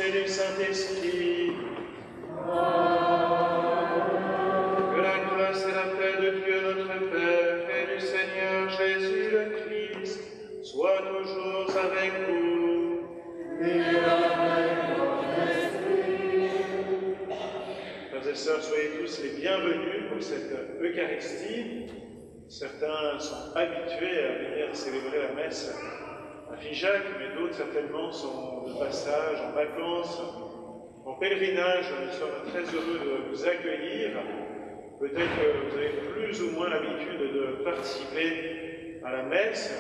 et du Saint-Esprit. Que la grâce et la paix de Dieu notre Père et du Seigneur Jésus le Christ soient toujours avec vous. Frères et sœurs, soyez tous les bienvenus pour cette Eucharistie. Certains sont habitués à venir célébrer la messe à Figeac, mais d'autres certainement sont de passage, en vacances, en pèlerinage. Nous sommes très heureux de vous accueillir. Peut-être que vous avez plus ou moins l'habitude de participer à la messe.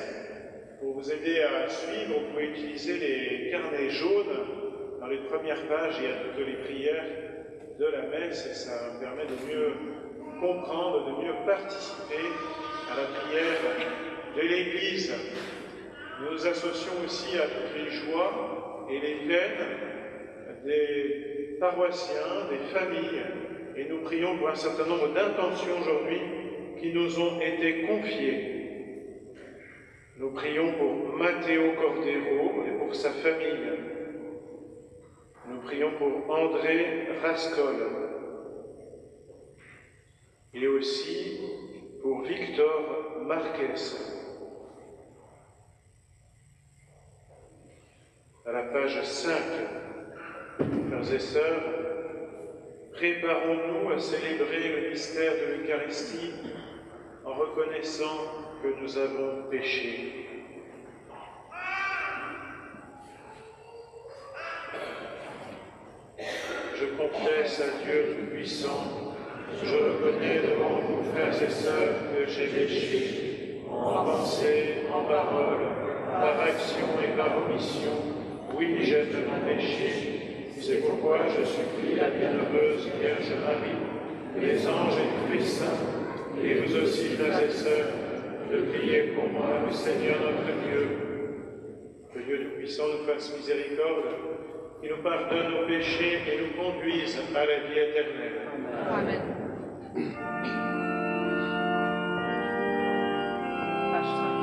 Pour vous aider à suivre, vous pouvez utiliser les carnets jaunes. Dans les premières pages, il y a toutes les prières de la messe et ça permet de mieux comprendre, de mieux participer à la prière de l'Église. Nous nous associons aussi à toutes les joies et les peines des paroissiens, des familles, et nous prions pour un certain nombre d'intentions aujourd'hui qui nous ont été confiées. Nous prions pour Matteo Cordero et pour sa famille. Nous prions pour André Rascol. Et aussi pour Victor Marquez. À la page 5, frères et sœurs, préparons-nous à célébrer le mystère de l'Eucharistie en reconnaissant que nous avons péché. Je confesse à Dieu Tout-Puissant, je reconnais devant vous, frères et sœurs, que j'ai péché, en pensée, en parole, par action et par omission. Oui, j'ai tellement péché. C'est pourquoi je supplie la bienheureuse Vierge Marie, les anges et tous les saints, et vous aussi, frères et sœurs, de prier pour moi, le Seigneur notre Dieu. Que Dieu Tout-Puissant nous fasse miséricorde, qu'il nous pardonne nos péchés et nous conduise à la vie éternelle. Amen. Page 5.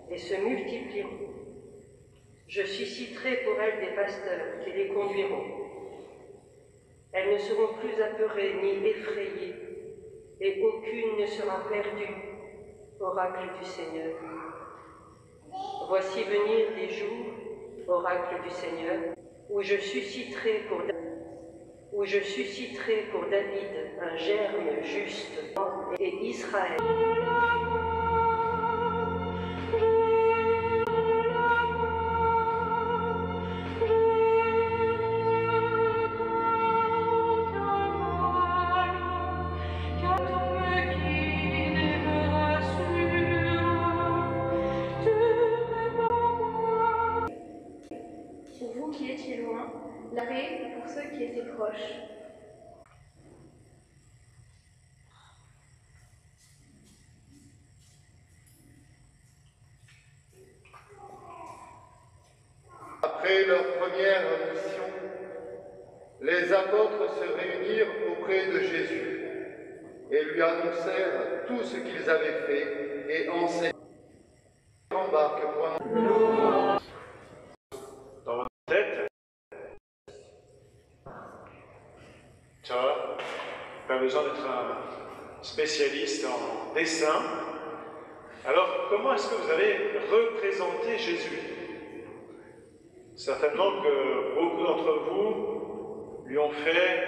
et se multiplieront. Je susciterai pour elles des pasteurs qui les conduiront. Elles ne seront plus apeurées ni effrayées, et aucune ne sera perdue, oracle du Seigneur. Voici venir des jours, oracle du Seigneur, où je susciterai pour David un germe juste et Israël. Pour vous qui étiez loin, la paix pour ceux qui étaient proches. Après leur première mission, les apôtres se réunirent auprès de Jésus et lui annoncèrent tout ce qu'ils avaient fait et enseigné. Embarque pour Dans votre tête, ça va, pas besoin d'être un spécialiste en dessin. Alors, comment est-ce que vous allez représenter Jésus? Certainement que beaucoup d'entre vous lui ont fait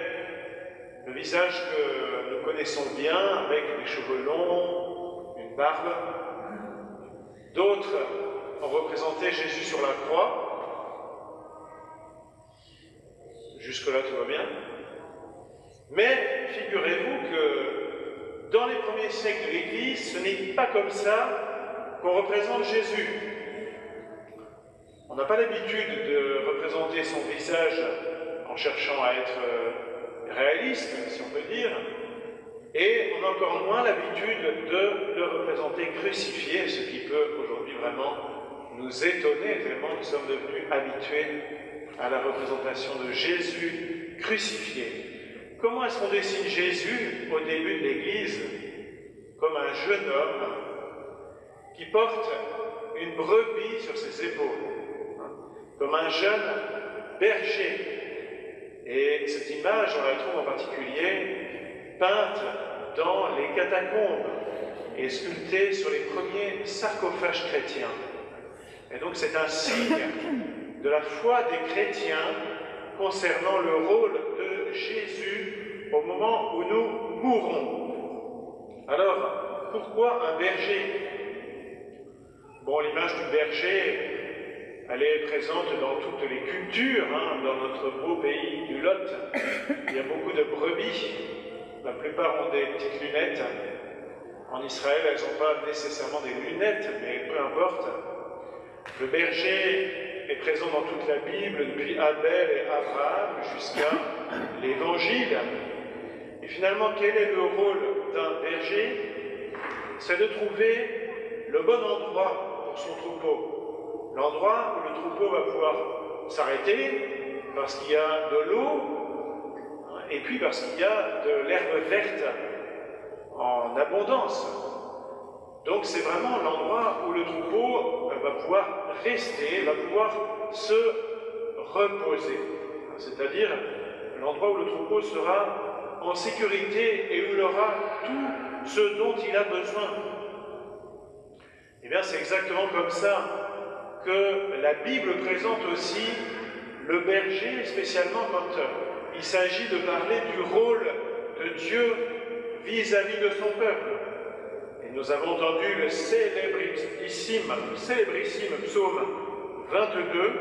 le visage que nous connaissons bien, avec des cheveux longs, une barbe. D'autres ont représenté Jésus sur la croix. Jusque-là, tout va bien. Mais figurez-vous que dans les premiers siècles de l'Église, ce n'est pas comme ça qu'on représente Jésus. On n'a pas l'habitude de représenter son visage en cherchant à être réaliste, si on peut dire, et on a encore moins l'habitude de le représenter crucifié, ce qui peut aujourd'hui vraiment nous étonner, tellement nous sommes devenus habitués à la représentation de Jésus crucifié. Comment est-ce qu'on dessine Jésus au début de l'Église? Comme un jeune homme qui porte une brebis sur ses épaules, comme un jeune berger. Et cette image, on la trouve en particulier peinte dans les catacombes et sculptée sur les premiers sarcophages chrétiens. Et donc c'est un signe de la foi des chrétiens concernant le rôle de Jésus au moment où nous mourrons. Alors, pourquoi un berger? Bon, l'image du berger, elle est présente dans toutes les cultures, dans notre beau pays du Lot. Il y a beaucoup de brebis. La plupart ont des petites lunettes. En Israël, elles n'ont pas nécessairement des lunettes, mais peu importe. Le berger est présent dans toute la Bible, depuis Abel et Abraham jusqu'à l'Évangile. Et finalement, quel est le rôle d'un berger? C'est de trouver le bon endroit pour son troupeau. L'endroit où le troupeau va pouvoir s'arrêter parce qu'il y a de l'eau et puis parce qu'il y a de l'herbe verte en abondance. Donc c'est vraiment l'endroit où le troupeau va pouvoir rester, va pouvoir se reposer. C'est-à-dire l'endroit où le troupeau sera en sécurité et où il aura tout ce dont il a besoin. Eh bien c'est exactement comme ça que la Bible présente aussi le berger, spécialement quand il s'agit de parler du rôle de Dieu vis-à-vis de son peuple. Et nous avons entendu le célébrissime psaume 22.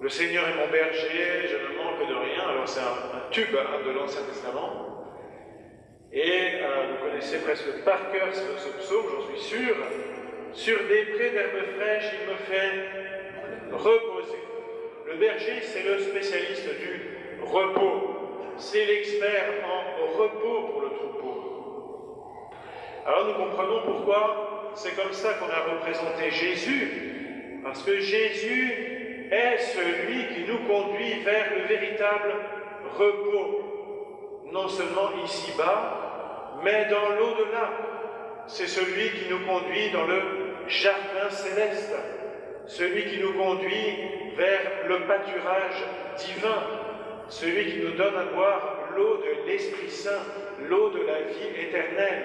Le Seigneur est mon berger, je ne manque de rien. Alors c'est un tube de l'Ancien Testament. Et vous connaissez presque par cœur ce psaume, j'en suis sûr. Sur des prés d'herbes fraîches, il me fait reposer. Le berger, c'est le spécialiste du repos. C'est l'expert en repos pour le troupeau. Alors nous comprenons pourquoi c'est comme ça qu'on a représenté Jésus. Parce que Jésus est celui qui nous conduit vers le véritable repos. Non seulement ici-bas, mais dans l'au-delà. C'est celui qui nous conduit dans le jardin céleste, celui qui nous conduit vers le pâturage divin, celui qui nous donne à boire l'eau de l'Esprit Saint, l'eau de la vie éternelle.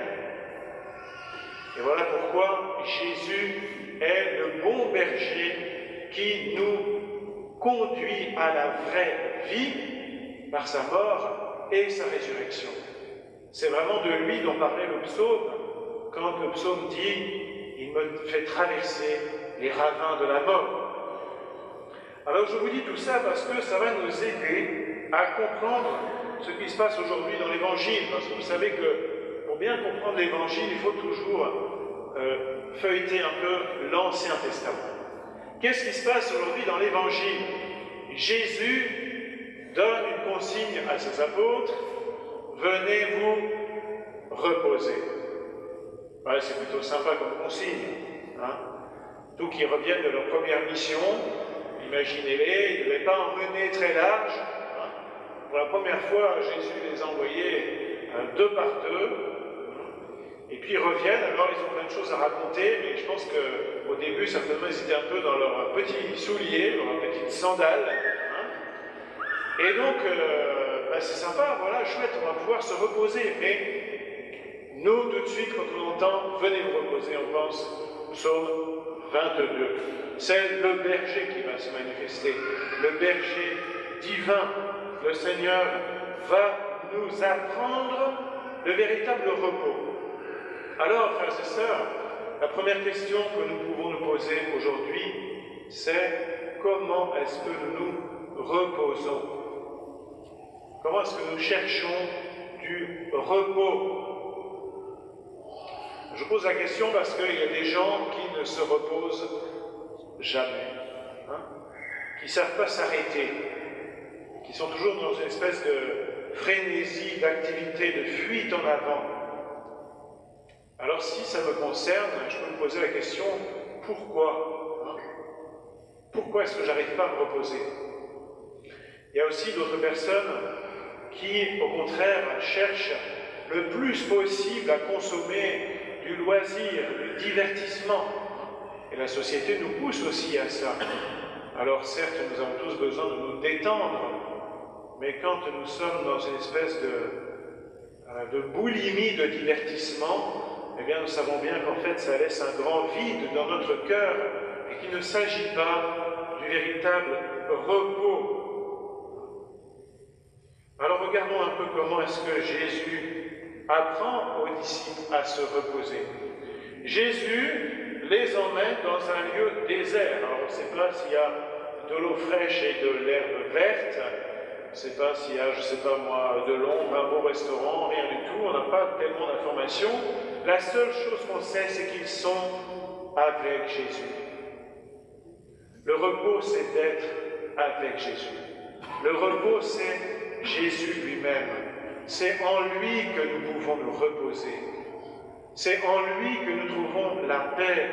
Et voilà pourquoi Jésus est le bon berger qui nous conduit à la vraie vie par sa mort et sa résurrection. C'est vraiment de lui dont parlait le psaume, quand le psaume dit « Il me fait traverser les ravins de la mort ». Alors je vous dis tout ça parce que ça va nous aider à comprendre ce qui se passe aujourd'hui dans l'Évangile, parce que vous savez que pour bien comprendre l'Évangile, il faut toujours feuilleter un peu l'Ancien Testament. Qu'est-ce qui se passe aujourd'hui dans l'Évangile? Jésus donne une consigne à ses apôtres, venez vous reposer. Ouais, c'est plutôt sympa comme consigne. Hein? Tous qui reviennent de leur première mission, imaginez-les, ils ne devaient pas en mener très large. Hein? Pour la première fois, Jésus les a envoyés deux par deux. Et puis ils reviennent, alors ils ont plein de choses à raconter, mais je pense qu'au début, certainement, ils étaient un peu dans leurs petits souliers, dans leurs petites sandales. Hein? Et donc, c'est sympa, voilà, chouette, on va pouvoir se reposer. Mais nous, tout de suite, quand on entend « venez vous reposer », on pense au psaume 22. C'est le berger qui va se manifester, le berger divin. Le Seigneur va nous apprendre le véritable repos. Alors, frères et sœurs, la première question que nous pouvons nous poser aujourd'hui, c'est comment est-ce que nous nous reposons? Comment est-ce que nous cherchons du repos? Je pose la question parce qu'il y a des gens qui ne se reposent jamais, hein, qui ne savent pas s'arrêter, qui sont toujours dans une espèce de frénésie, d'activité, de fuite en avant. Alors si ça me concerne, je peux me poser la question, pourquoi? Pourquoi est-ce que j'arrive pas à me reposer? Il y a aussi d'autres personnes qui, au contraire, cherchent le plus possible à consommer du loisir, du divertissement. Et la société nous pousse aussi à ça. Alors certes, nous avons tous besoin de nous détendre, mais quand nous sommes dans une espèce de boulimie de divertissement, eh bien nous savons bien qu'en fait ça laisse un grand vide dans notre cœur et qu'il ne s'agit pas du véritable repos. Alors regardons un peu comment est-ce que Jésus apprend aux disciples à se reposer. Jésus les emmène dans un lieu désert. Alors on ne sait pas s'il y a de l'eau fraîche et de l'herbe verte, on ne sait pas s'il y a, je ne sais pas moi, de l'ombre, un beau restaurant, rien du tout, on n'a pas tellement d'informations. La seule chose qu'on sait, c'est qu'ils sont avec Jésus. Le repos, c'est d'être avec Jésus. Le repos, c'est Jésus lui-même. C'est en lui que nous pouvons nous reposer. C'est en lui que nous trouvons la paix,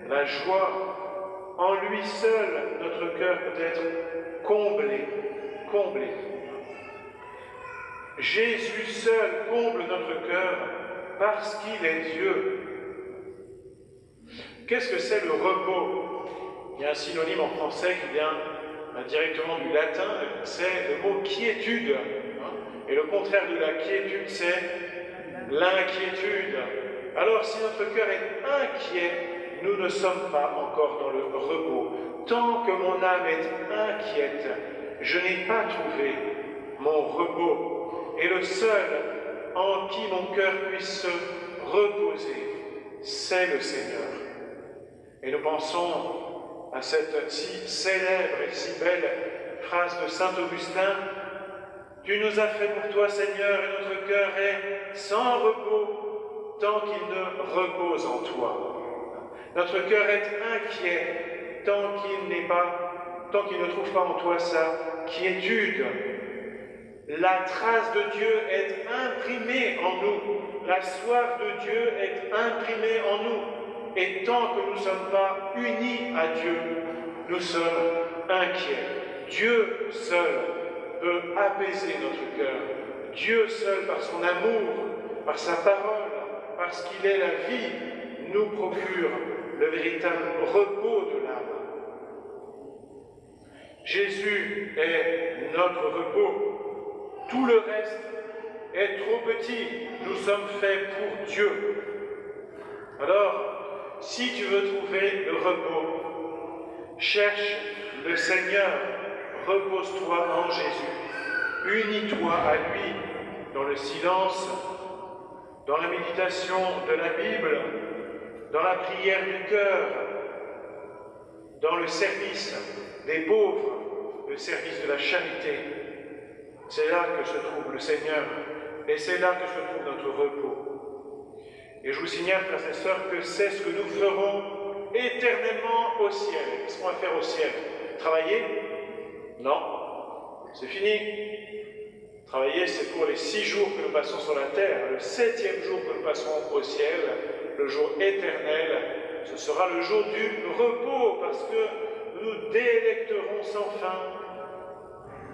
la joie. En lui seul, notre cœur peut être comblé. Jésus seul comble notre cœur parce qu'il est Dieu. Qu'est-ce que c'est le repos? Il y a un synonyme en français qui vient directement du latin, c'est le mot quiétude. Et le contraire de la quiétude, c'est l'inquiétude. Alors, si notre cœur est inquiet, nous ne sommes pas encore dans le repos. Tant que mon âme est inquiète, je n'ai pas trouvé mon repos. Et le seul en qui mon cœur puisse se reposer, c'est le Seigneur. Et nous pensons à cette si célèbre et si belle phrase de saint Augustin: tu nous as fait pour toi, Seigneur, et notre cœur est sans repos tant qu'il ne repose en toi. Notre cœur est inquiet tant qu'il ne trouve pas en toi sa quiétude. La trace de Dieu est imprimée en nous. La soif de Dieu est imprimée en nous. Et tant que nous ne sommes pas unis à Dieu, nous sommes inquiets. Dieu seul peut apaiser notre cœur. Dieu seul, par son amour, par sa parole, parce qu'il est la vie, nous procure le véritable repos de l'âme. Jésus est notre repos. Tout le reste est trop petit. Nous sommes faits pour Dieu. Alors, si tu veux trouver le repos, cherche le Seigneur, repose-toi en Jésus, unis-toi à lui dans le silence, dans la méditation de la Bible, dans la prière du cœur, dans le service des pauvres, le service de la charité. C'est là que se trouve le Seigneur et c'est là que se trouve notre repos. Et je vous signale, frères et sœurs, que c'est ce que nous ferons éternellement au ciel. Qu'est-ce qu'on va faire au ciel? Travailler? Non, c'est fini. Travailler, c'est pour les 6 jours que nous passons sur la terre. Le 7e jour que nous passerons au ciel, le jour éternel, ce sera le jour du repos, parce que nous nous délecterons sans fin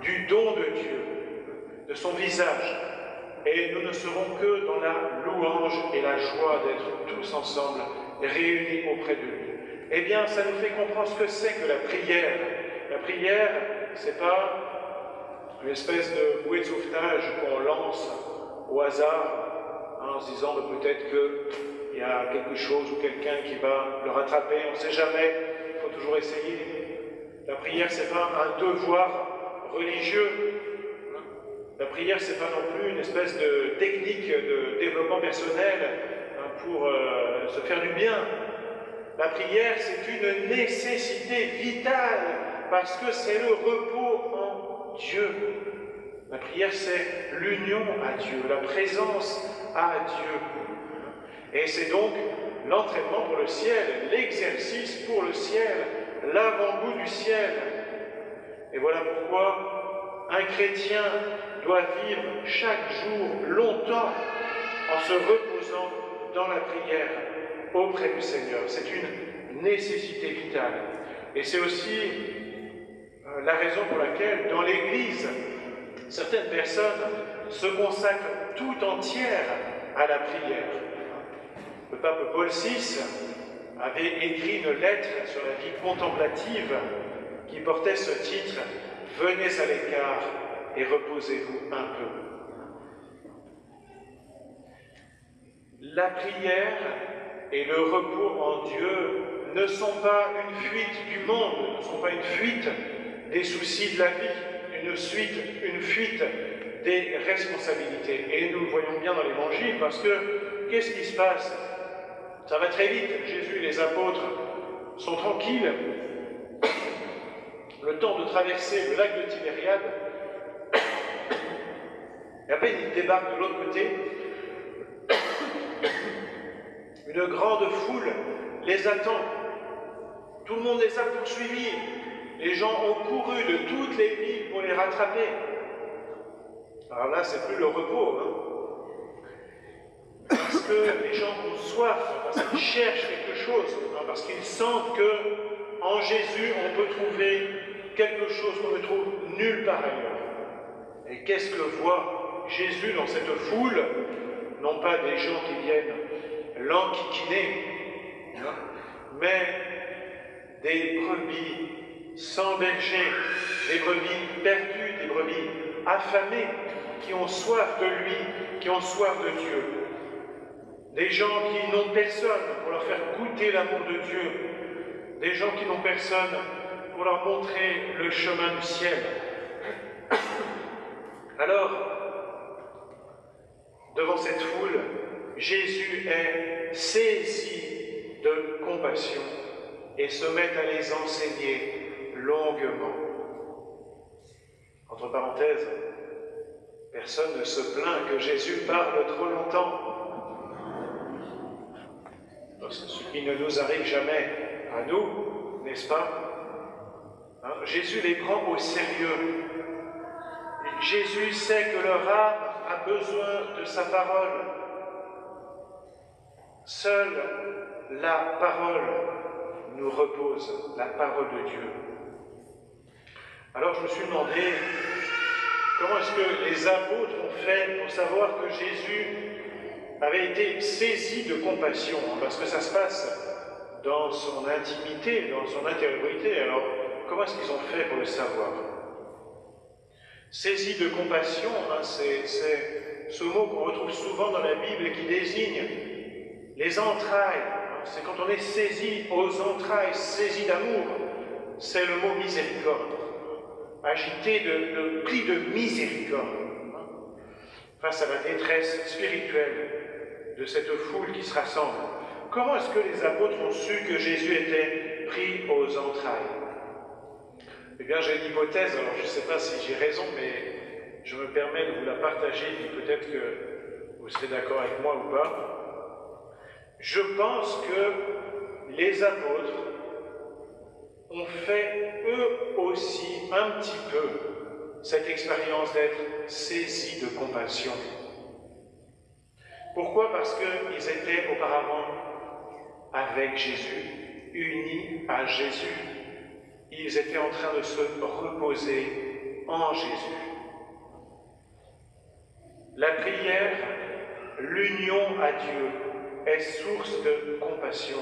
du don de Dieu, de son visage. Et nous ne serons que dans la louange et la joie d'être tous ensemble réunis auprès de lui. Eh bien, ça nous fait comprendre ce que c'est que la prière. La prière, c'est pas une espèce de bouée de sauvetage qu'on lance au hasard, en se disant peut-être qu'il y a quelque chose ou quelqu'un qui va le rattraper, on ne sait jamais, il faut toujours essayer. La prière, ce n'est pas un devoir religieux. La prière, ce n'est pas non plus une espèce de technique de développement personnel pour se faire du bien. La prière, c'est une nécessité vitale parce que c'est le repos en Dieu. La prière, c'est l'union à Dieu, la présence à Dieu. Et c'est donc l'entraînement pour le ciel, l'exercice pour le ciel, l'avant-goût du ciel. Et voilà pourquoi un chrétien doit vivre chaque jour longtemps en se reposant dans la prière auprès du Seigneur. C'est une nécessité vitale. Et c'est aussi la raison pour laquelle, dans l'Église, certaines personnes se consacrent tout entière à la prière. Le pape Paul VI avait écrit une lettre sur la vie contemplative qui portait ce titre « Venez à l'écart et reposez-vous un peu ». La prière et le repos en Dieu ne sont pas une fuite du monde, ne sont pas une fuite des soucis de la vie, une fuite des responsabilités. Et nous le voyons bien dans l'Évangile, parce que qu'est-ce qui se passe? Ça va très vite. Jésus et les apôtres sont tranquilles. Le temps de traverser le lac de Tibériade. Et à peine ils débarquent de l'autre côté, une grande foule les attend. Tout le monde les a poursuivis. Les gens ont couru de toutes les villes pour les rattraper. Alors là, c'est plus le repos, parce que les gens ont soif, parce qu'ils cherchent quelque chose, parce qu'ils sentent que en Jésus, on peut trouver quelque chose qu'on ne trouve nulle part ailleurs. Et qu'est-ce que voit Jésus dans cette foule? Non pas des gens qui viennent l'enquiquiner, mais des brebis sans berger, des brebis perdues, des brebis affamées, qui ont soif de lui, qui ont soif de Dieu. Des gens qui n'ont personne pour leur faire goûter l'amour de Dieu. Des gens qui n'ont personne pour leur montrer le chemin du ciel. Alors, devant cette foule, Jésus est saisi de compassion et se met à les enseigner longuement. Entre parenthèses, personne ne se plaint que Jésus parle trop longtemps. Ce qui ne nous arrive jamais à nous, n'est-ce pas? Jésus les prend au sérieux. Jésus sait que leur âme a besoin de sa parole. Seule la parole nous repose, la parole de Dieu. Alors je me suis demandé, comment est-ce que les apôtres ont fait pour savoir que Jésus avait été saisi de compassion? Parce que ça se passe dans son intimité, dans son intériorité. Alors, comment est-ce qu'ils ont fait pour le savoir? Saisi de compassion, hein, c'est ce mot qu'on retrouve souvent dans la Bible et qui désigne les entrailles. C'est quand on est saisi aux entrailles, saisi d'amour. C'est le mot miséricorde. Agité pris de miséricorde face à la détresse spirituelle de cette foule qui se rassemble. Comment est-ce que les apôtres ont su que Jésus était pris aux entrailles? Eh bien, j'ai une hypothèse, alors je ne sais pas si j'ai raison, mais je me permets de vous la partager, puis peut-être que vous serez d'accord avec moi ou pas. Je pense que les apôtres ont fait eux aussi un petit peu cette expérience d'être saisis de compassion. Pourquoi? Parce qu'ils étaient auparavant avec Jésus, unis à Jésus. Ils étaient en train de se reposer en Jésus. La prière, l'union à Dieu est source de compassion.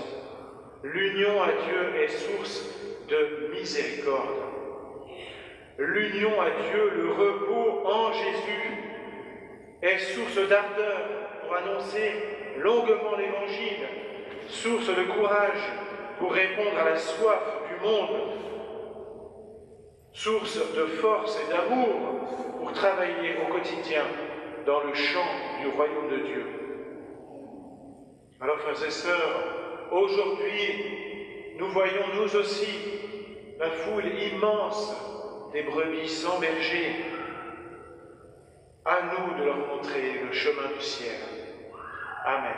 L'union à Dieu est source de miséricorde. L'union à Dieu, le repos en Jésus, est source d'ardeur pour annoncer longuement l'Évangile, source de courage pour répondre à la soif du monde, source de force et d'amour pour travailler au quotidien dans le champ du royaume de Dieu. Alors, frères et sœurs, aujourd'hui, nous voyons nous aussi la foule immense des brebis sans berger. À nous de leur montrer le chemin du ciel. Amen.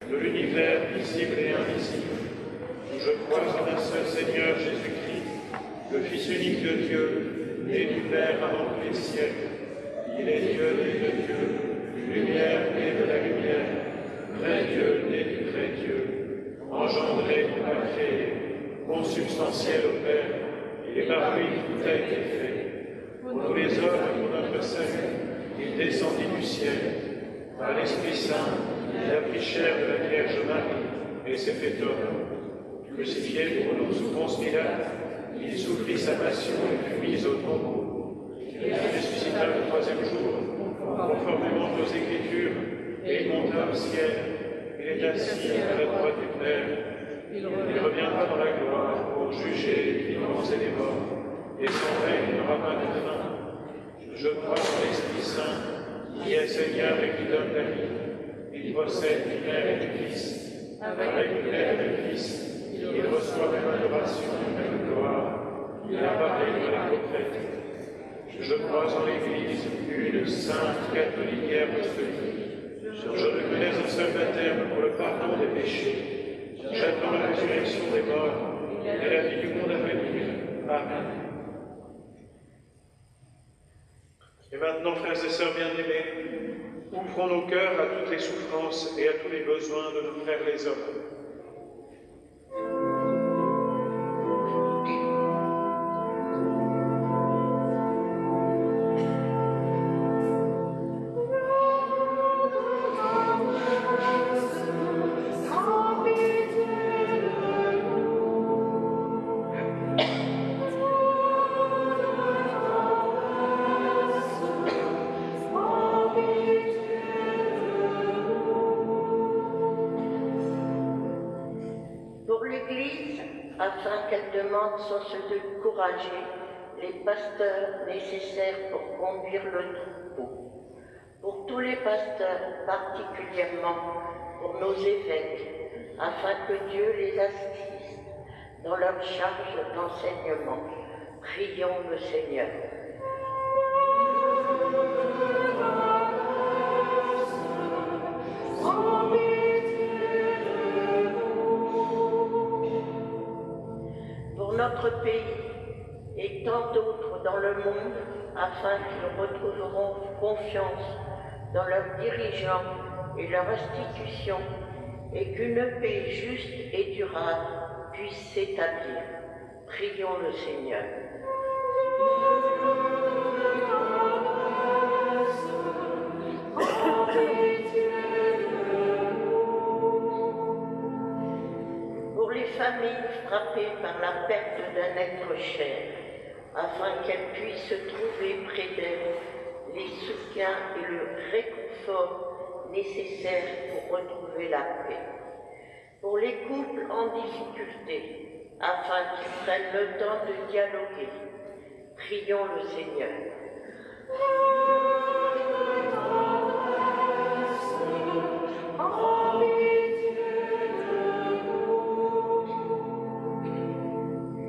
De l'univers visible et invisible, je crois en un seul Seigneur Jésus-Christ, le Fils unique de Dieu, né du Père avant tous les siècles. Il est Dieu né de Dieu, lumière née de la lumière, vrai Dieu né du vrai Dieu, engendré pour la créer, consubstantiel au Père, il est par lui que tout a été fait. Pour nous les hommes et pour notre salut, il descendit du ciel, par l'Esprit Saint. Il a pris chair de la Vierge Marie et s'est fait homme. Crucifié pour nous sous Ponce Pilate, il souffrit sa passion et fut mis au tombeau. Il ressuscita le troisième jour, conformément aux Écritures, et il monta au ciel. Il est assis à la droite du Père. Il reviendra dans la gloire pour juger les vivants et les morts, et son règne n'aura pas de fin. Je crois en l'Esprit Saint, qui est Seigneur et qui donne la vie. Il possède du Père et du Fils. Avec le Père et le Fils, il reçoit même adoration et même gloire. Il a parlé de la prophète. Je crois en l'Église, une sainte, catholique et apostolique. Je reconnais un seul baptême pour le pardon des péchés. J'attends la résurrection des morts et la vie du monde à venir. Amen. Et maintenant, frères et sœurs bien-aimés, ouvrons nos cœurs à toutes les souffrances et à tous les besoins de nos frères les hommes. afin qu'elle demande sans se décourager les pasteurs nécessaires pour conduire le troupeau. Pour tous les pasteurs, particulièrement pour nos évêques, afin que Dieu les assiste dans leur charge d'enseignement. Prions le Seigneur. Pour notre pays et tant d'autres dans le monde, afin qu'ils retrouveront confiance dans leurs dirigeants et leurs institutions, et qu'une paix juste et durable puisse s'établir. Prions le Seigneur. Pour les familles frappées par la perte d'un être cher, afin qu'elles puissent trouver près d'elles les soutiens et le réconfort nécessaires pour retrouver la paix. Pour les couples en difficulté, afin qu'ils prennent le temps de dialoguer, prions le Seigneur.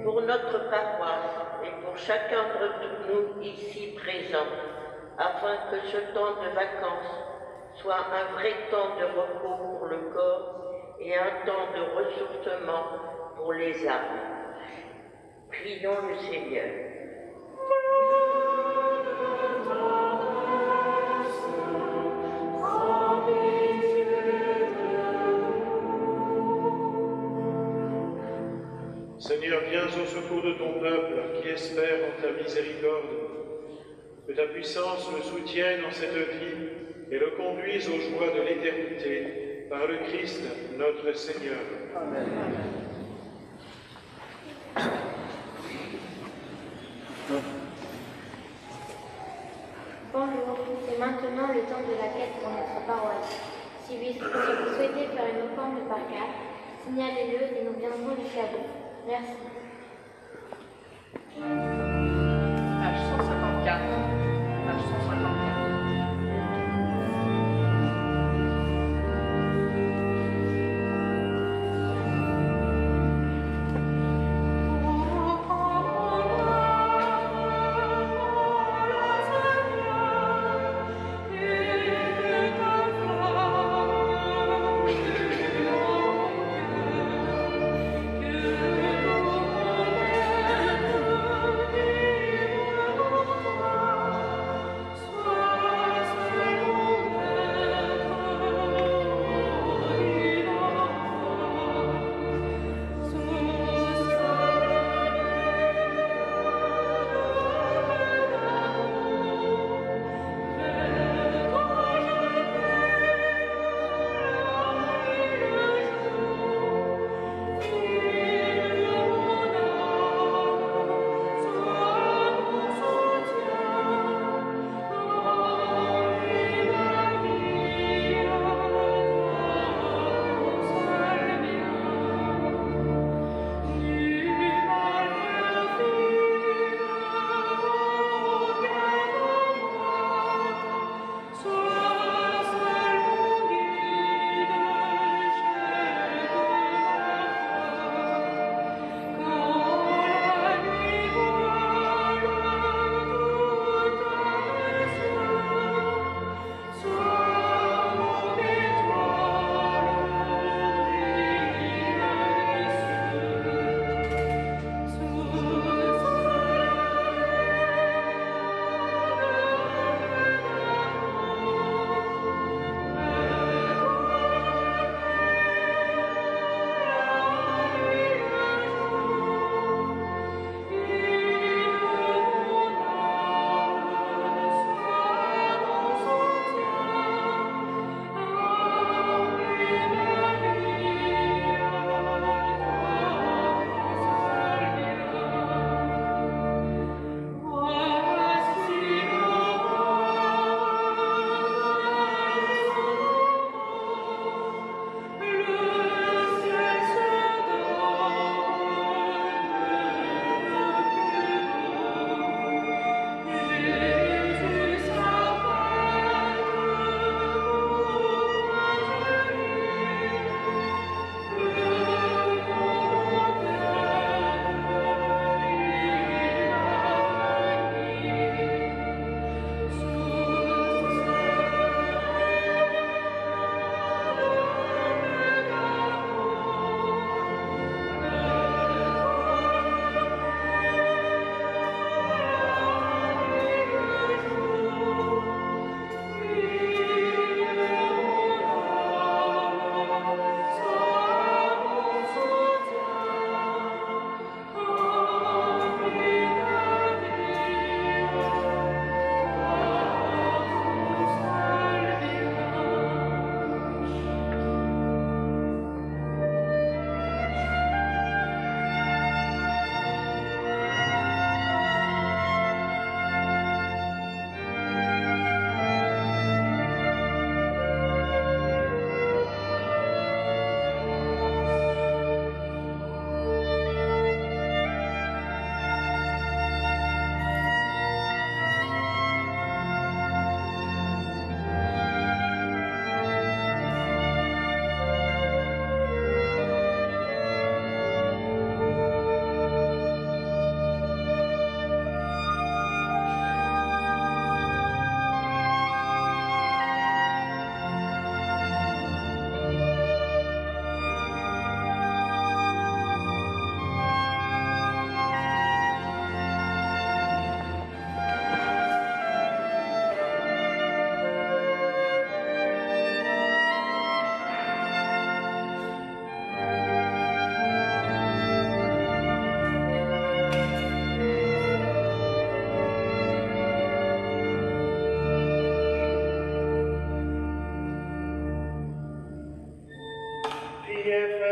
Pour notre paroisse et pour chacun de nous ici présents, afin que ce temps de vacances soit un vrai temps de repos pour le corps et un temps de ressourcement pour les âmes. Prions le Seigneur. Seigneur, viens au secours de ton peuple qui espère en ta miséricorde. Que ta puissance le soutienne en cette vie et le conduise aux joies de l'éternité par le Christ notre Seigneur. Amen. Bonjour, c'est maintenant le temps de la quête pour notre paroisse. Si vous souhaitez faire une offrande par carte, signalez-le et nous viendrons jusqu'à vous. Merci. Page 154. Page 154. Que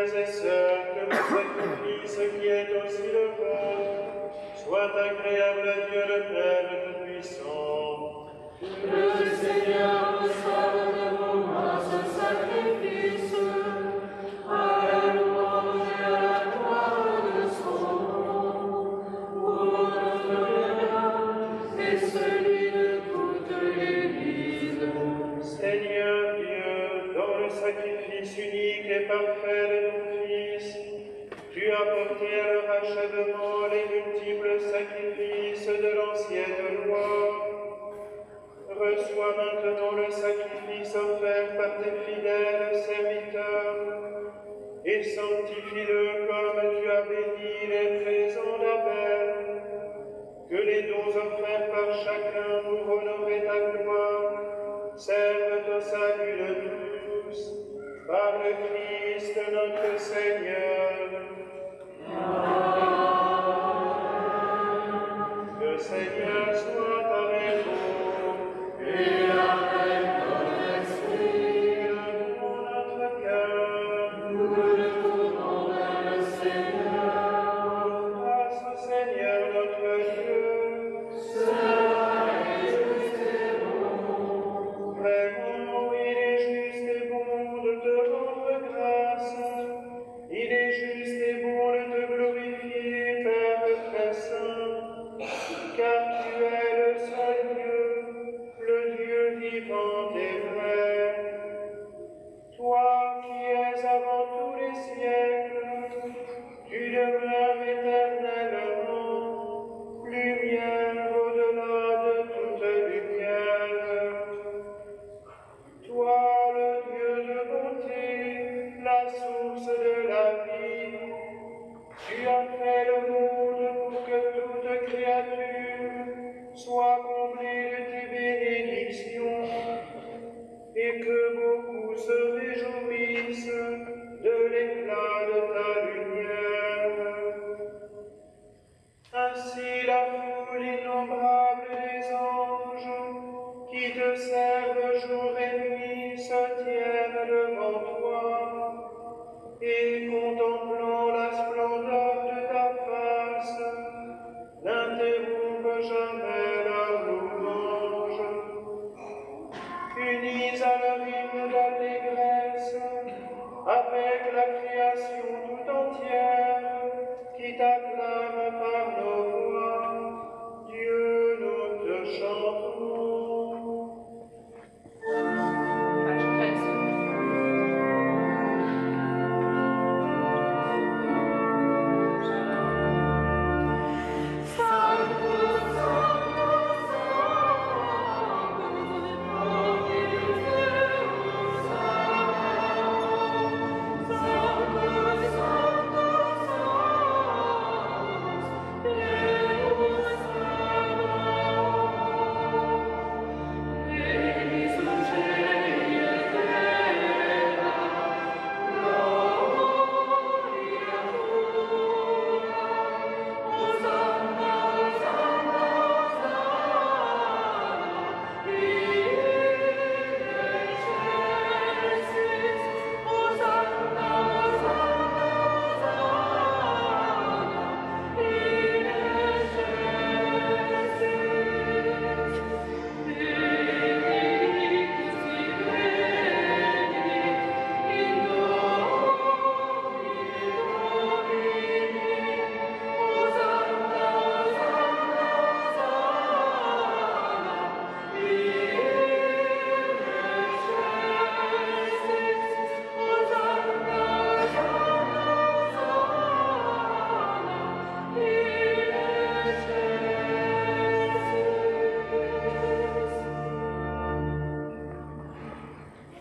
frères et sœurs, que le sacrifice qui est aussi le vôtre soit agréable à Dieu le Père Tout-Puissant. Que le Seigneur reçoive de vos mains ce sacrifice, à la louange et à la gloire de son nom, pour notre bien et celui de toute l'Église. Seigneur Dieu, dans le sacrifice unique et parfait de ton Fils, tu as porté à leur achèvement les multiples sacrifices de l'ancienne loi. Reçois maintenant le sacrifice offert par tes fidèles serviteurs et sanctifie-le comme tu as béni les présents d'Abel. Que les dons offerts par chacun pour honorer ta gloire servent au salut de tous, par le Christ notre Seigneur. Que le Seigneur soit avec vous et avec votre esprit. Levons notre cœur, nous le tournons vers le Seigneur. Grâce au Seigneur notre Dieu. Cela est juste et bon. Vraiment, il est juste et bon de te rendre grâce. Il est juste et bon de te glorifier, Père très saint, car tu es le seul Dieu, le Dieu vivant et vrai. Toi qui es avant tous les siècles, tu demeures éternellement, lumière au-delà de toute lumière. Toi, le Dieu de bonté, la source de la vie, tu as fait le monde pour que toute créature soit comblée de tes bénédictions et que beaucoup se réjouissent de l'éclat de ta lumière. Ainsi la foule innombrable des anges qui te servent jour et nuit se tiennent devant toi et contemplant la splendeur de ta face, n'interrompent jamais leur louange. Unis à leur hymne d'allégresse, avec la création tout entière, qui t'acclame par nos voix, Dieu, nous te chantons. Page 13.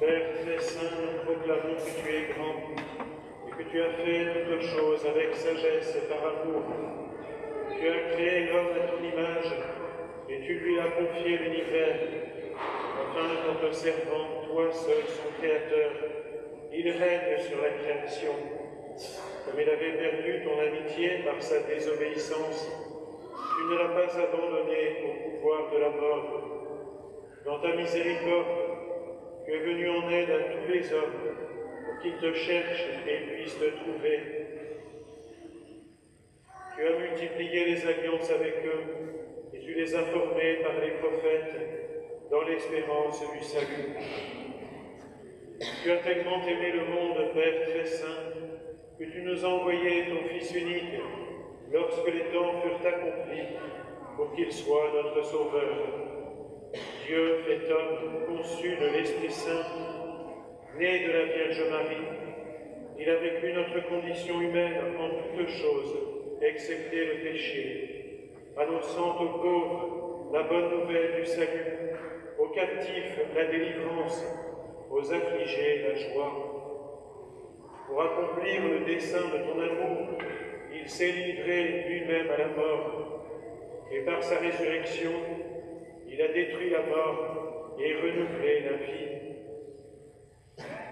Père très saint, nous proclamons que tu es grand et que tu as fait toutes choses avec sagesse et par amour. Tu as créé l'homme à ton image et tu lui as confié l'univers, afin qu'en t'observant, toi seul son créateur, il règne sur la création. Comme il avait perdu ton amitié par sa désobéissance, tu ne l'as pas abandonné au pouvoir de la mort. Dans ta miséricorde, tu es venu en aide à tous les hommes, pour qu'ils te cherchent et puissent te trouver. Tu as multiplié les alliances avec eux et tu les as formés par les prophètes dans l'espérance du salut. Tu as tellement aimé le monde, Père très saint, que tu nous as envoyé ton Fils unique lorsque les temps furent accomplis pour qu'il soit notre Sauveur. Dieu fait homme, conçu de l'Esprit Saint, né de la Vierge Marie. Il a vécu notre condition humaine en toutes choses, excepté le péché, annonçant aux pauvres la bonne nouvelle du salut, aux captifs la délivrance, aux affligés la joie. Pour accomplir le dessein de ton amour, il s'est livré lui-même à la mort, et par sa résurrection, il a détruit la mort et renouvelé la vie,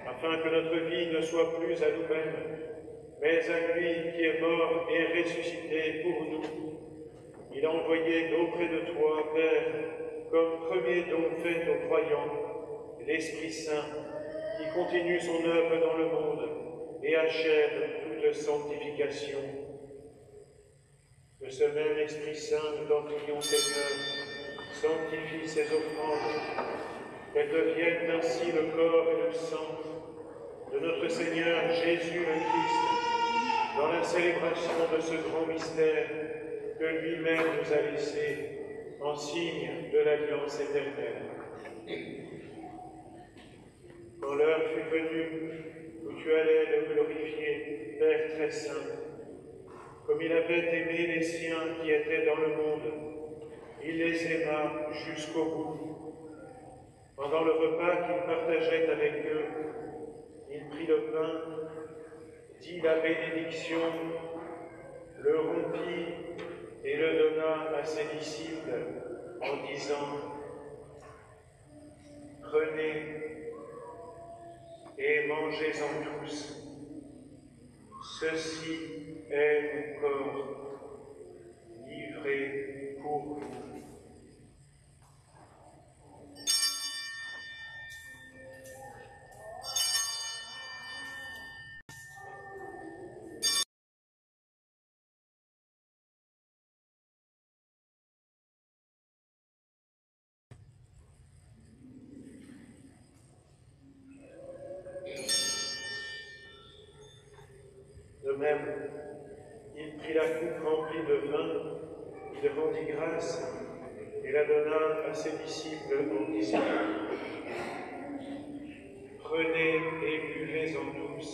afin que notre vie ne soit plus à nous-mêmes, mais à lui qui est mort et ressuscité pour nous. Il a envoyé auprès de toi, Père, comme premier don fait aux croyants, l'Esprit Saint, qui continue son œuvre dans le monde et achève toute sanctification. Que ce même Esprit Saint, nous t'en prions, Seigneur, sanctifie ces offrandes, qu'elles deviennent ainsi le corps et le sang de notre Seigneur Jésus le Christ, dans la célébration de ce grand mystère que lui-même nous a laissé en signe de l'alliance éternelle. Quand l'heure fut venue où tu allais le glorifier, Père très saint, comme il avait aimé les siens qui étaient dans le monde, il les aima jusqu'au bout. Pendant le repas qu'il partageait avec eux, il prit le pain, dit la bénédiction, le rompit et le donna à ses disciples en disant « Prenez et mangez-en tous. Ceci est mon corps livré pour vous. » De même, il prit la coupe remplie de vin, il rendit grâce et la donna à ses disciples en disant « Prenez et buvez-en tous,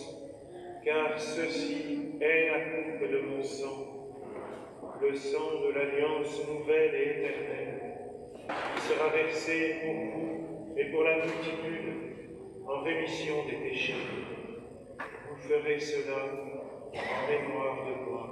car ceci est la coupe de mon sang, le sang de l'alliance nouvelle et éternelle, qui sera versé pour vous et pour la multitude en rémission des péchés. Vous ferez cela en mémoire de moi. »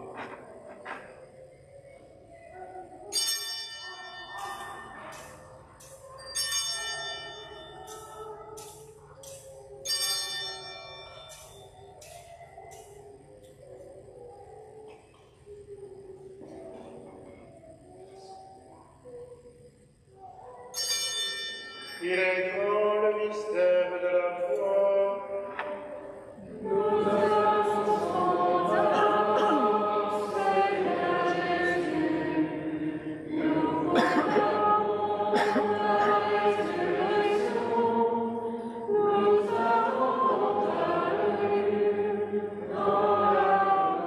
Il est grand le mystère de la foi. Nous annonçons Seigneur Jésus, nous proclamons ta résurrection, nous avons ta venue dans la mort.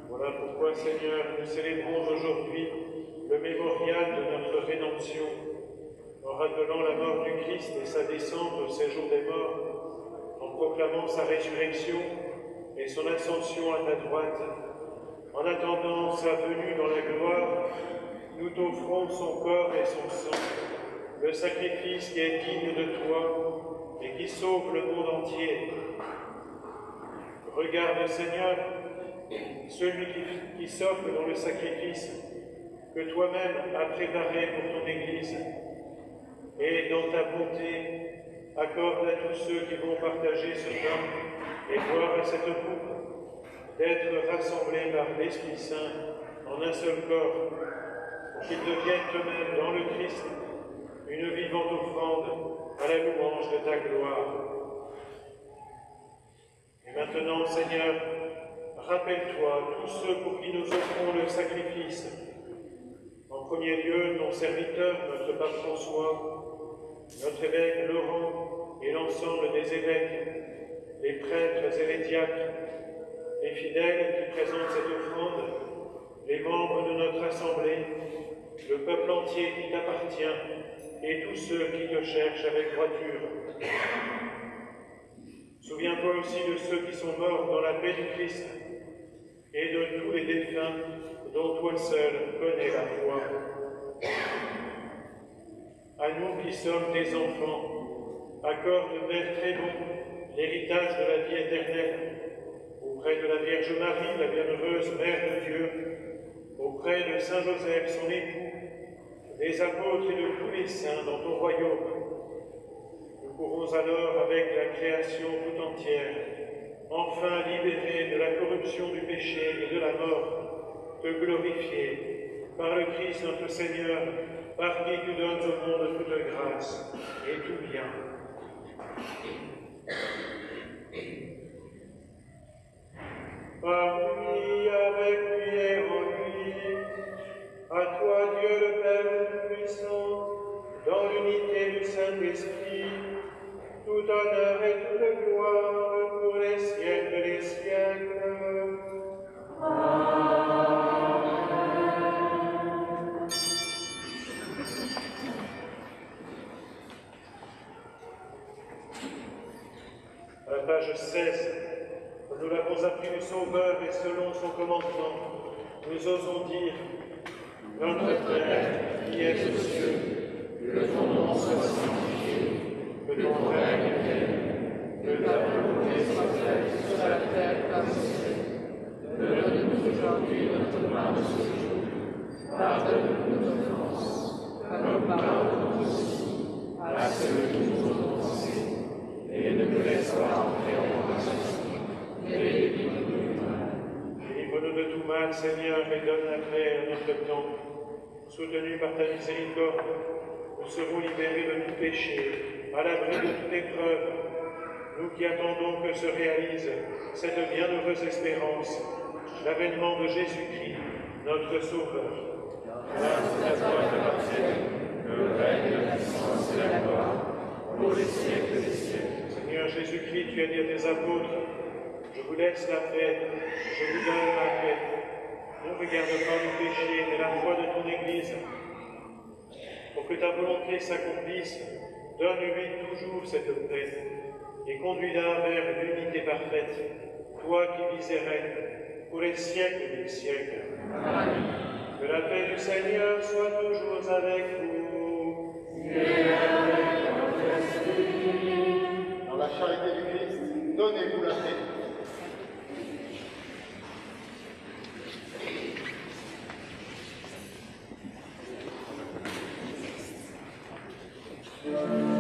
Voilà pourquoi, Seigneur, nous célébrons aujourd'hui le mémorial de notre rédemption, en rappelant la mort du Christ et sa descente au séjour des morts, en proclamant sa résurrection et son ascension à ta droite. En attendant sa venue dans la gloire, nous t'offrons son corps et son sang, le sacrifice qui est digne de toi et qui sauve le monde entier. Regarde, Seigneur, celui qui s'offre dans le sacrifice que toi-même as préparé pour ton Église, et dans ta bonté, accorde à tous ceux qui vont partager ce pain et boire à cette coupe, d'être rassemblés par l'Esprit Saint en un seul corps, pour qu'ils deviennent eux-mêmes dans le Christ une vivante offrande à la louange de ta gloire. Et maintenant, Seigneur, rappelle-toi tous ceux pour qui nous offrons le sacrifice. En premier lieu, ton serviteur, notre pape François, notre évêque Laurent et l'ensemble des évêques, les prêtres et les diacres, les fidèles qui présentent cette offrande, les membres de notre assemblée, le peuple entier qui t'appartient et tous ceux qui te cherchent avec droiture. Souviens-toi aussi de ceux qui sont morts dans la paix du Christ et de tous les défunts dont toi seul connais la foi. À nous qui sommes tes enfants, accorde, Père très bon, l'héritage de la vie éternelle, auprès de la Vierge Marie, la bienheureuse Mère de Dieu, auprès de Saint Joseph, son époux, des apôtres et de tous les saints dans ton royaume. Nous pourrons alors, avec la création tout entière, enfin libérés de la corruption du péché et de la mort, te glorifier par le Christ notre Seigneur, par qui tu donnes au monde toute grâce et tout bien. Par lui, avec lui et en lui, à toi Dieu le Père Tout-Puissant, dans l'unité du Saint-Esprit, tout honneur et toute gloire pour les siècles des siècles. À la page 16, comme nous l'avons appris du Sauveur et selon son commandement, nous osons dire: Notre Père, qui es aux cieux, que ton nom soit sanctifié, que ton règne vienne, que ta volonté soit faite sur la terre comme au ciel. Donne-nous aujourd'hui notre pain de ce jour. Pardonne-nous nos offenses, comme nous pardonnons aussi à ceux qui nous ont offensés. Et ne nous laisse pas entrer en tentation, mais délivre-nous du mal. Délivre-nous de tout mal, Seigneur, et donne la paix à notre temps. Soutenus par ta miséricorde, nous serons libérés de tout péché, à l'abri de toute épreuve. Nous qui attendons que se réalise cette bienheureuse espérance, l'avènement de Jésus-Christ, notre Sauveur. Grâce à toi t'appartiennent le règne, la puissance et la gloire, pour les siècles des siècles. Seigneur Jésus-Christ, tu as dit à tes apôtres: je vous laisse la paix, je vous donne la paix. Ne regarde pas nos péchés, mais la foi de ton Église. Pour que ta volonté s'accomplisse, donne-lui toujours cette paix et conduis-la vers l'unité parfaite, toi qui vis et règnes pour les siècles des siècles. Amen. Que la paix du Seigneur soit toujours avec vous. Et avec votre esprit. Dans la charité du Christ, donnez-vous la paix. Amen.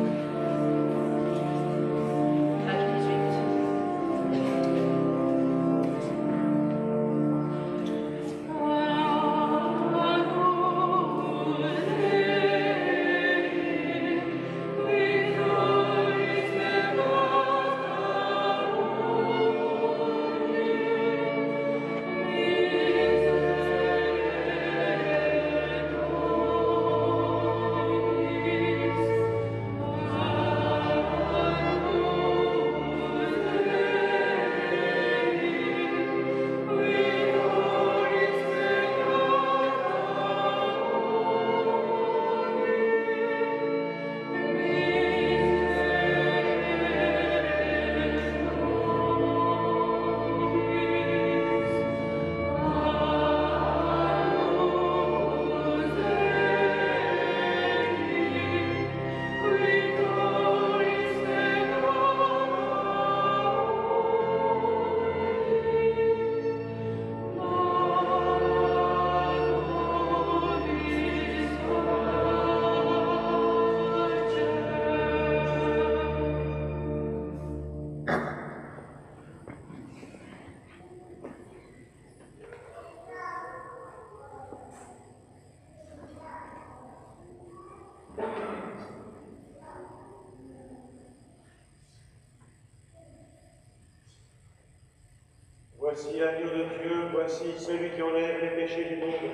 Voici l'agneau de Dieu, voici celui qui enlève les péchés du monde.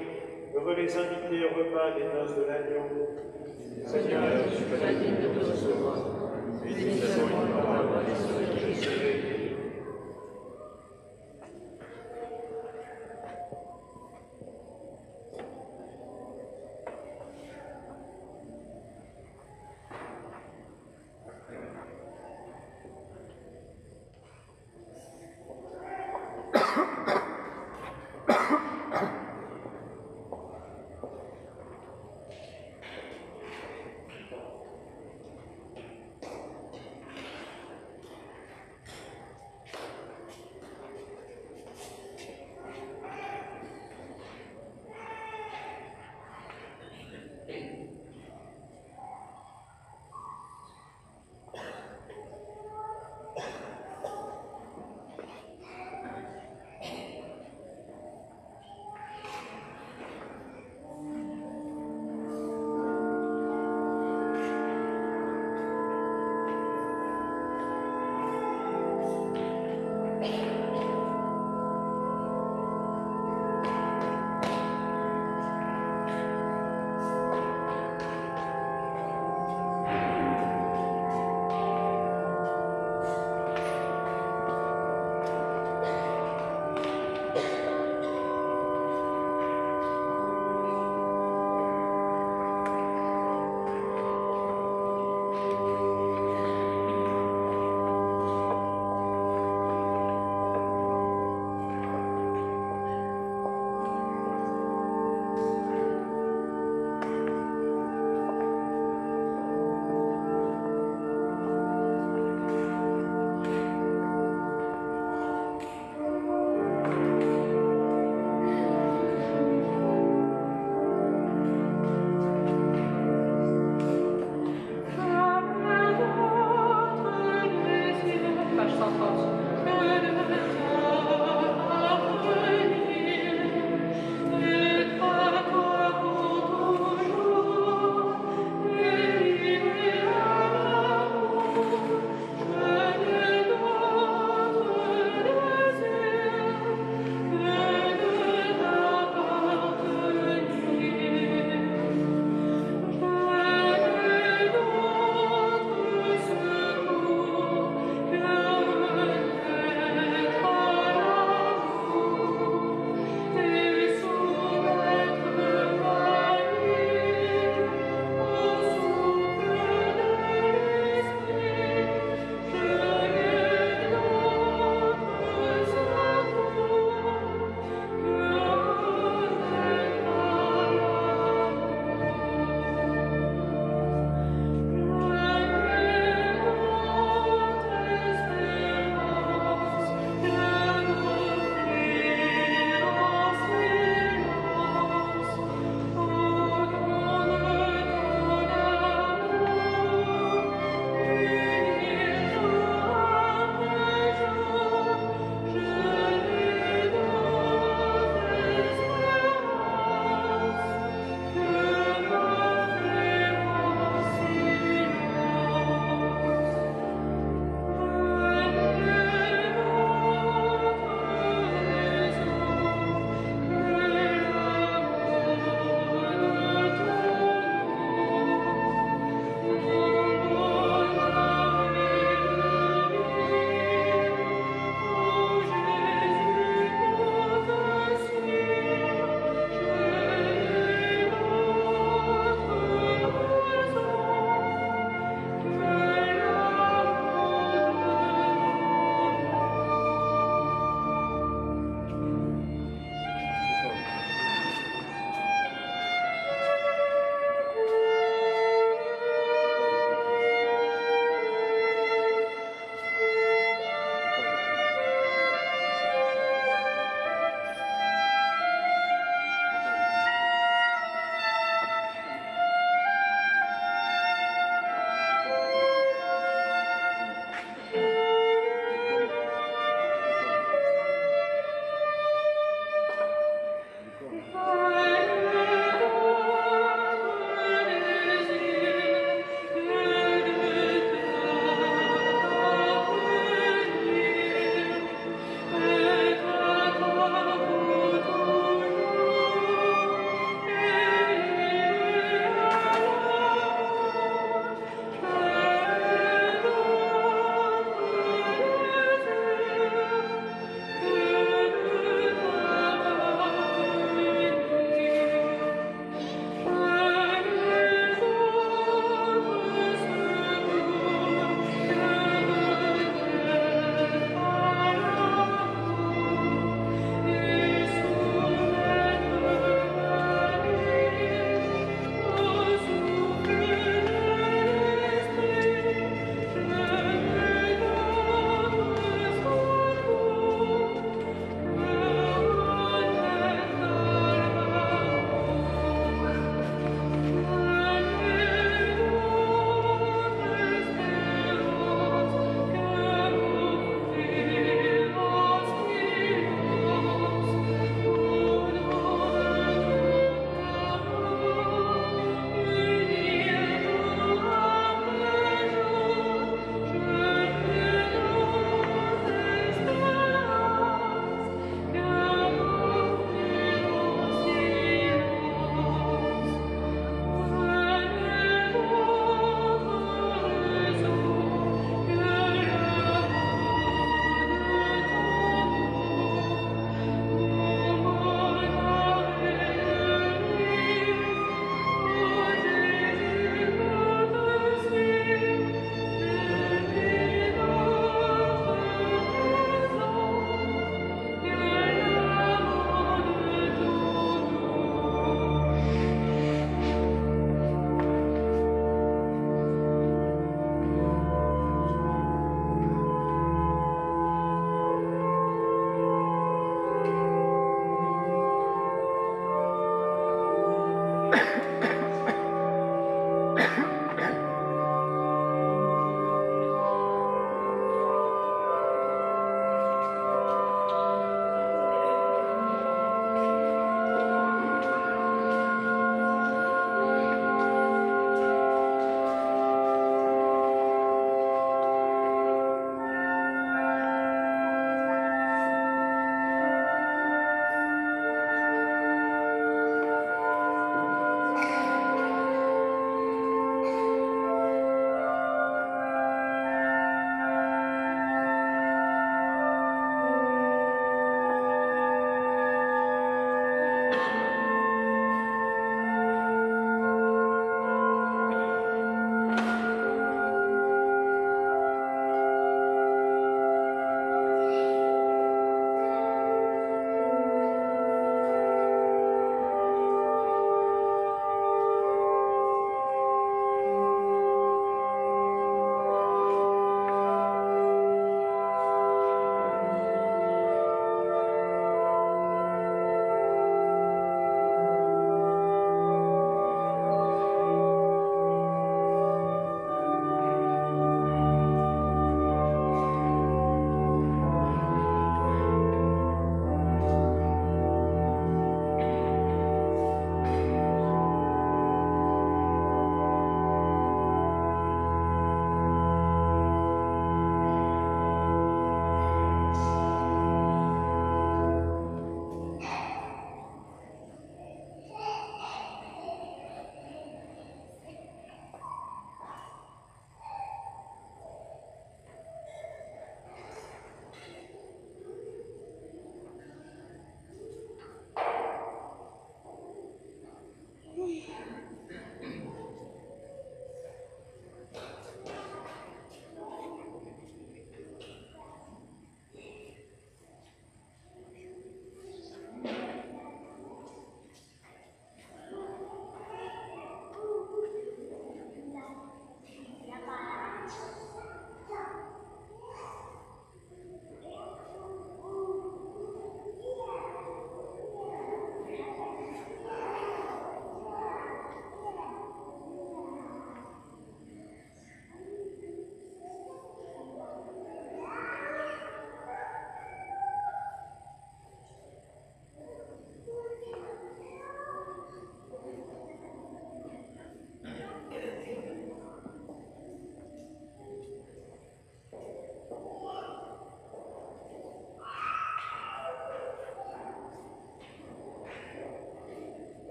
Heureux les invités au repas des noces de l'agneau. Seigneur, je suis pas digne de te recevoir, mais dis seulement une parole et je serai guéri.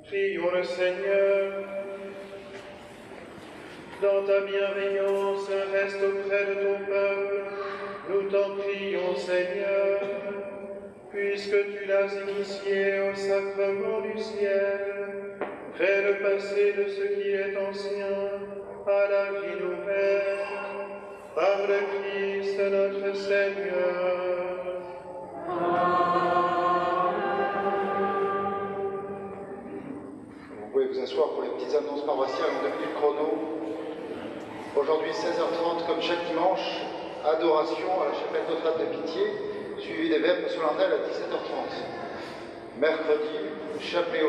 Prions le Seigneur. Dans ta bienveillance, reste auprès de ton peuple. Nous t'en prions, Seigneur, puisque tu l'as initié au sacrement du ciel. Fais-le passer de ce qui est ancien à la vie nouvelle, par le Christ notre Seigneur. Vous pouvez vous asseoir pour les petites annonces paroissiales en 2 minutes chrono. Aujourd'hui, 16h30, comme chaque dimanche, adoration à la chapelle Notre-Dame-de-Pitié, suivi des vêpres solennelles à 17h30. Mercredi, chapelet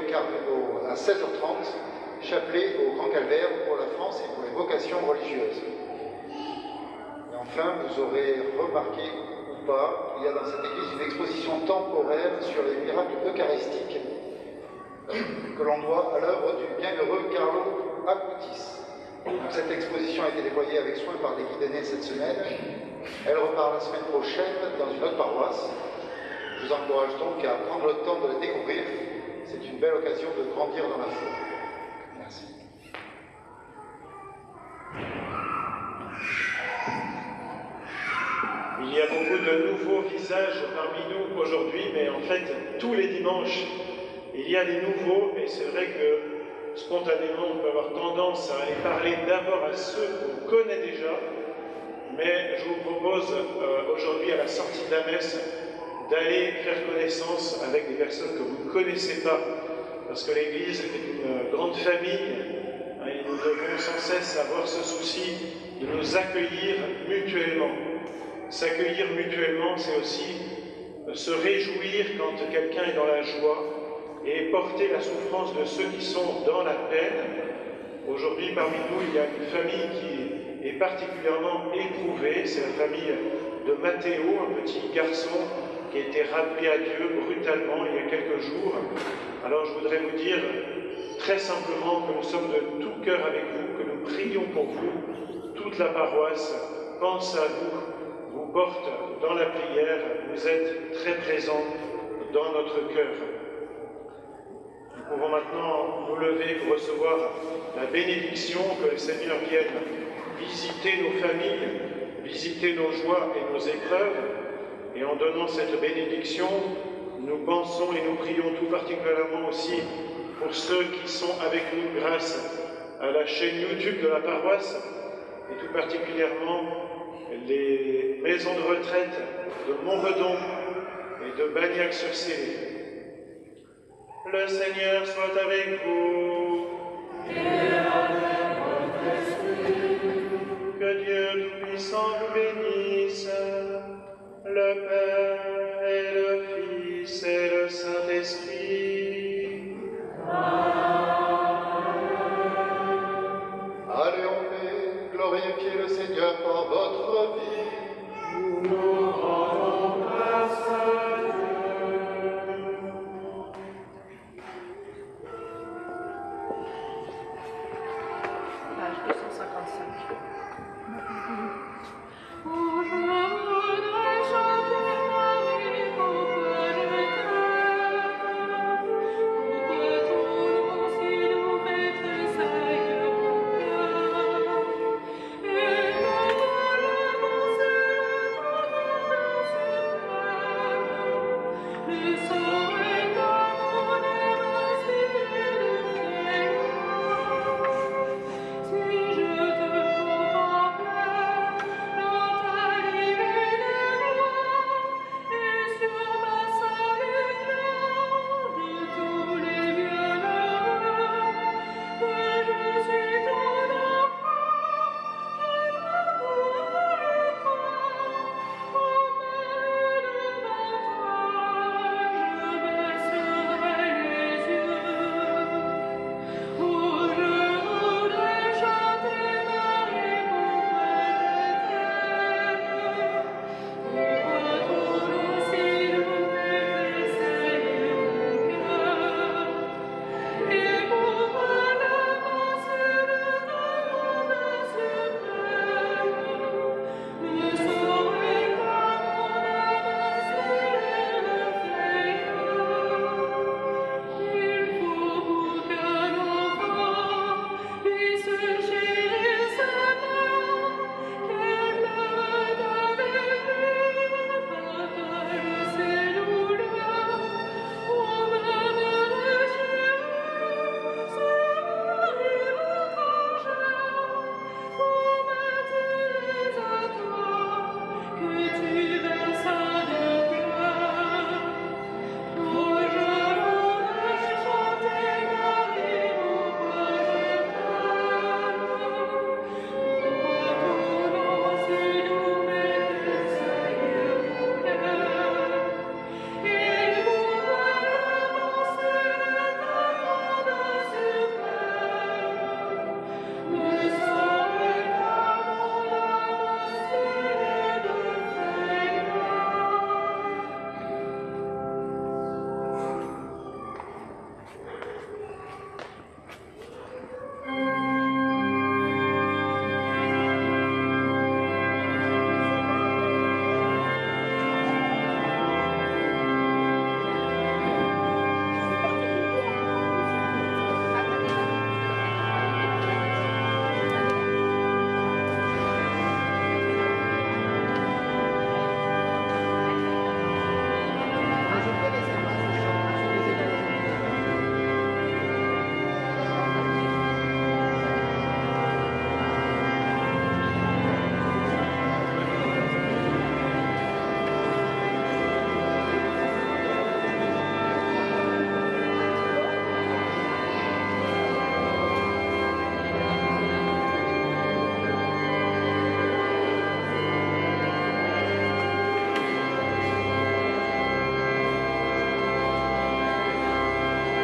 à 16h30, chapelet au Grand Calvaire pour la France et pour les vocations religieuses. Et enfin, vous aurez remarqué ou pas, il y a dans cette église une exposition temporaire sur les miracles eucharistiques que l'on doit à l'œuvre du bienheureux Carlo Acutis. Donc, cette exposition a été déployée avec soin par des guides aînés cette semaine. Elle repart la semaine prochaine dans une autre paroisse. Je vous encourage donc à prendre le temps de la découvrir. C'est une belle occasion de grandir dans la foi. Merci. Il y a beaucoup de nouveaux visages parmi nous aujourd'hui, mais en fait, tous les dimanches, il y a des nouveaux, et c'est vrai que spontanément, on peut avoir tendance à aller parler d'abord à ceux qu'on connaît déjà, mais je vous propose aujourd'hui, à la sortie de la messe, d'aller faire connaissance avec des personnes que vous ne connaissez pas, parce que l'Église est une grande famille, et nous devons sans cesse avoir ce souci de nous accueillir mutuellement. S'accueillir mutuellement, c'est aussi se réjouir quand quelqu'un est dans la joie et porter la souffrance de ceux qui sont dans la peine. Aujourd'hui, parmi nous, il y a une famille qui est particulièrement éprouvée, c'est la famille de Matteo, un petit garçon qui a été rappelé à Dieu brutalement il y a quelques jours. Alors je voudrais vous dire très simplement que nous sommes de tout cœur avec vous, que nous prions pour vous. Toute la paroisse pense à vous, vous porte dans la prière, vous êtes très présents dans notre cœur. Nous pouvons maintenant nous lever pour recevoir la bénédiction, que le Seigneur vienne visiter nos familles, visiter nos joies et nos épreuves. Et en donnant cette bénédiction, nous pensons et nous prions tout particulièrement aussi pour ceux qui sont avec nous grâce à la chaîne YouTube de la paroisse, et tout particulièrement les maisons de retraite de Montredon et de Bagnac-sur-Célé. Le Seigneur soit avec vous. Et avec votre esprit. Que Dieu Tout-Puissant vous bénisse, le Père et le Fils et le Saint-Esprit. Allez en paix, glorifiez le Seigneur par votre vie.